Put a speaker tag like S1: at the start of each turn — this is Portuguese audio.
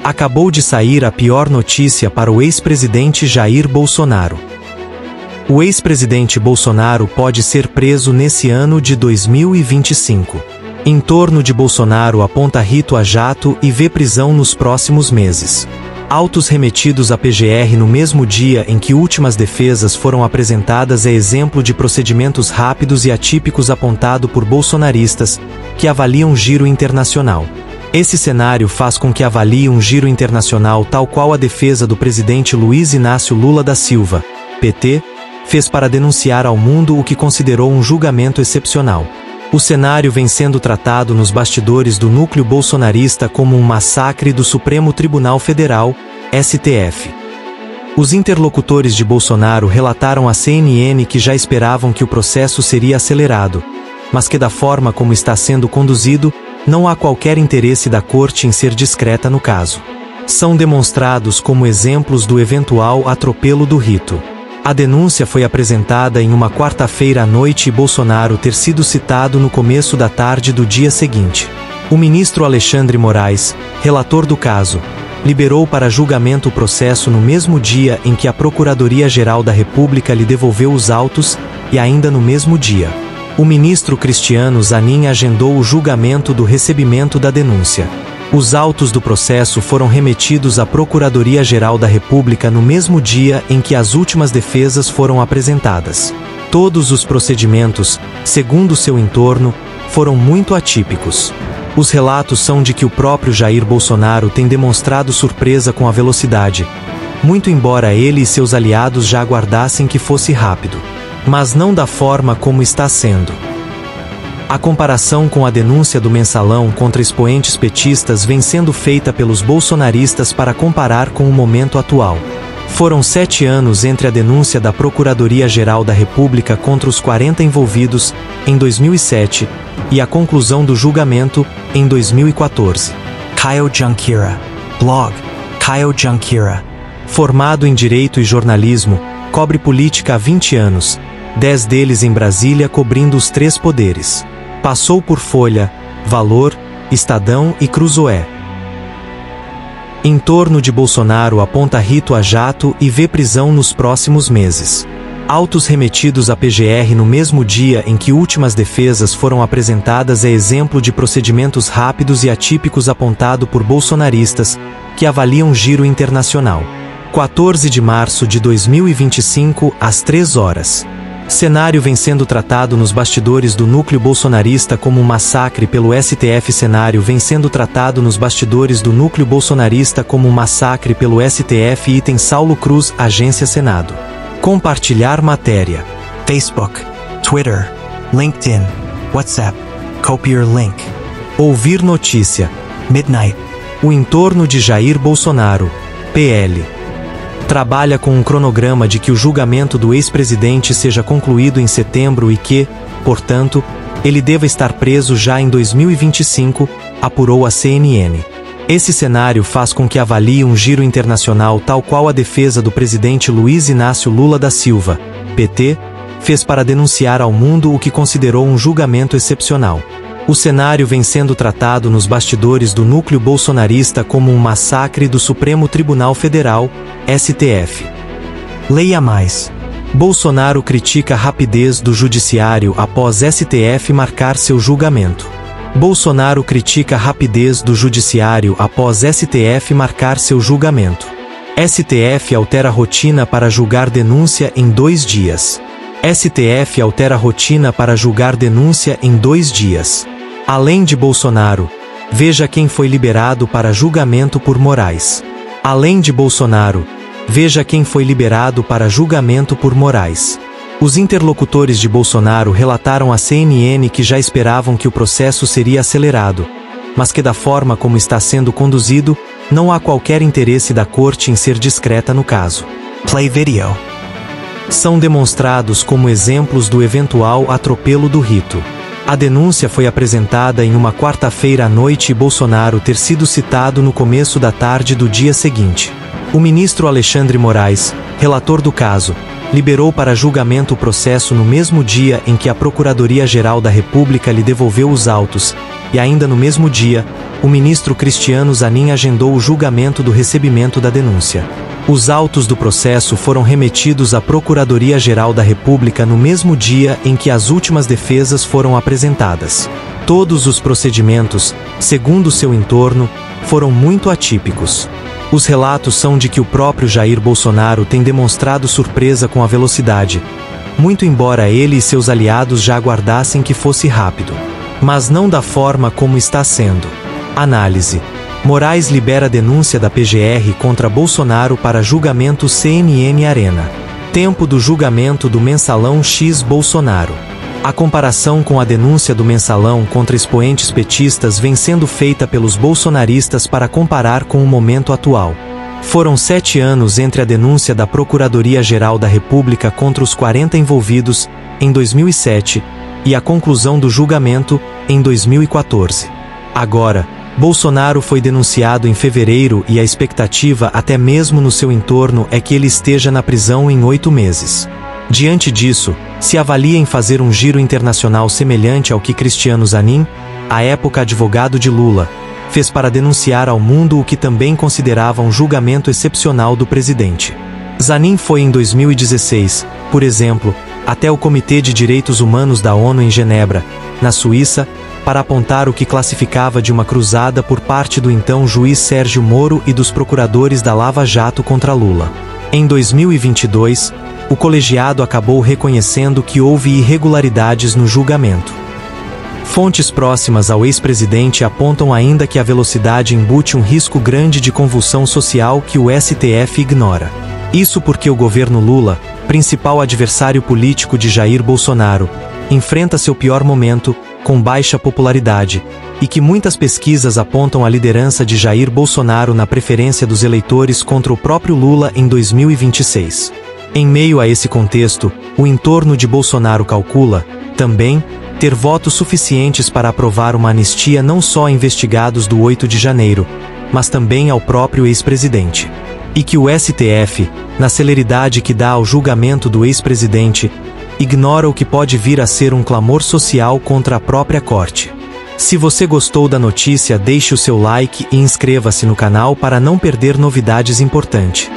S1: Acabou de sair a pior notícia para o ex-presidente Jair Bolsonaro. O ex-presidente Bolsonaro pode ser preso nesse ano de 2025. Entorno de Bolsonaro aponta rito a jato e vê prisão nos próximos meses. Autos remetidos à PGR no mesmo dia em que últimas defesas foram apresentadas é exemplo de procedimentos rápidos e atípicos apontado por bolsonaristas, que avaliam giro internacional. Esse cenário faz com que avalie um giro internacional tal qual a defesa do presidente Luiz Inácio Lula da Silva, PT, fez para denunciar ao mundo o que considerou um julgamento excepcional. O cenário vem sendo tratado nos bastidores do núcleo bolsonarista como um massacre do Supremo Tribunal Federal, STF. Os interlocutores de Bolsonaro relataram à CNN que já esperavam que o processo seria acelerado, mas que da forma como está sendo conduzido, não há qualquer interesse da corte em ser discreta no caso. São demonstrados como exemplos do eventual atropelo do rito. A denúncia foi apresentada em uma quarta-feira à noite e Bolsonaro ter sido citado no começo da tarde do dia seguinte. O ministro Alexandre Moraes, relator do caso, liberou para julgamento o processo no mesmo dia em que a Procuradoria-Geral da República lhe devolveu os autos e ainda no mesmo dia. O ministro Cristiano Zanin agendou o julgamento do recebimento da denúncia. Os autos do processo foram remetidos à Procuradoria-Geral da República no mesmo dia em que as últimas defesas foram apresentadas. Todos os procedimentos, segundo seu entorno, foram muito atípicos. Os relatos são de que o próprio Jair Bolsonaro tem demonstrado surpresa com a velocidade, muito embora ele e seus aliados já aguardassem que fosse rápido. Mas não da forma como está sendo. A comparação com a denúncia do Mensalão contra expoentes petistas vem sendo feita pelos bolsonaristas para comparar com o momento atual. Foram 7 anos entre a denúncia da Procuradoria-Geral da República contra os 40 envolvidos, em 2007, e a conclusão do julgamento, em 2014. Kyle Junqueira. Blog. Kyle Junqueira. Formado em Direito e Jornalismo, cobre política há 20 anos, 10 deles em Brasília cobrindo os 3 poderes. Passou por Folha, Valor, Estadão e Cruzoé. Entorno de Bolsonaro aponta rito a jato e vê prisão nos próximos meses. Autos remetidos à PGR no mesmo dia em que últimas defesas foram apresentadas é exemplo de procedimentos rápidos e atípicos apontado por bolsonaristas, que avaliam giro internacional. 14 de março de 2025, às 3 horas. Cenário vem sendo tratado nos bastidores do núcleo bolsonarista como um massacre pelo STF. Cenário vem sendo tratado nos bastidores do núcleo bolsonarista como um massacre pelo STF. Item Saulo Cruz, Agência Senado. Compartilhar matéria. Facebook, Twitter, LinkedIn, WhatsApp. Copy your link. Ouvir notícia. Midnight. O entorno de Jair Bolsonaro, PL. Trabalha com um cronograma de que o julgamento do ex-presidente seja concluído em setembro e que, portanto, ele deva estar preso já em 2025, apurou a CNN. Esse cenário faz com que avalie um giro internacional tal qual a defesa do presidente Luiz Inácio Lula da Silva, PT, fez para denunciar ao mundo o que considerou um julgamento excepcional. O cenário vem sendo tratado nos bastidores do núcleo bolsonarista como um massacre do Supremo Tribunal Federal, STF. Leia mais. Bolsonaro critica a rapidez do judiciário após STF marcar seu julgamento. Bolsonaro critica a rapidez do judiciário após STF marcar seu julgamento. STF altera a rotina para julgar denúncia em 2 dias. STF altera a rotina para julgar denúncia em 2 dias. Além de Bolsonaro, veja quem foi liberado para julgamento por Moraes. Além de Bolsonaro, veja quem foi liberado para julgamento por Moraes. Os interlocutores de Bolsonaro relataram à CNN que já esperavam que o processo seria acelerado, mas que da forma como está sendo conduzido, não há qualquer interesse da corte em ser discreta no caso. Play video. São demonstrados como exemplos do eventual atropelo do rito. A denúncia foi apresentada em uma quarta-feira à noite e Bolsonaro ter sido citado no começo da tarde do dia seguinte. O ministro Alexandre Moraes, relator do caso, liberou para julgamento o processo no mesmo dia em que a Procuradoria-Geral da República lhe devolveu os autos, e ainda no mesmo dia, o ministro Cristiano Zanin agendou o julgamento do recebimento da denúncia. Os autos do processo foram remetidos à Procuradoria-Geral da República no mesmo dia em que as últimas defesas foram apresentadas. Todos os procedimentos, segundo seu entorno, foram muito atípicos. Os relatos são de que o próprio Jair Bolsonaro tem demonstrado surpresa com a velocidade, muito embora ele e seus aliados já aguardassem que fosse rápido. Mas não da forma como está sendo. Análise. Moraes libera denúncia da PGR contra Bolsonaro para julgamento CNN Arena. Tempo do julgamento do Mensalão X Bolsonaro. A comparação com a denúncia do Mensalão contra expoentes petistas vem sendo feita pelos bolsonaristas para comparar com o momento atual. Foram 7 anos entre a denúncia da Procuradoria-Geral da República contra os 40 envolvidos, em 2007, e a conclusão do julgamento, em 2014. Agora, Bolsonaro foi denunciado em fevereiro e a expectativa, até mesmo no seu entorno, é que ele esteja na prisão em 8 meses. Diante disso, se avalia em fazer um giro internacional semelhante ao que Cristiano Zanin, à época advogado de Lula, fez para denunciar ao mundo o que também considerava um julgamento excepcional do presidente. Zanin foi em 2016, por exemplo, até o Comitê de Direitos Humanos da ONU em Genebra, na Suíça, para apontar o que classificava de uma cruzada por parte do então juiz Sérgio Moro e dos procuradores da Lava Jato contra Lula. Em 2022, o colegiado acabou reconhecendo que houve irregularidades no julgamento. Fontes próximas ao ex-presidente apontam ainda que a velocidade embute um risco grande de convulsão social que o STF ignora. Isso porque o governo Lula, principal adversário político de Jair Bolsonaro, enfrenta seu pior momento, com baixa popularidade, e que muitas pesquisas apontam a liderança de Jair Bolsonaro na preferência dos eleitores contra o próprio Lula em 2026. Em meio a esse contexto, o entorno de Bolsonaro calcula, também, ter votos suficientes para aprovar uma anistia não só a investigados do 8 de janeiro, mas também ao próprio ex-presidente. E que o STF, na celeridade que dá ao julgamento do ex-presidente, ignora o que pode vir a ser um clamor social contra a própria corte. Se você gostou da notícia, deixe o seu like e inscreva-se no canal para não perder novidades importantes.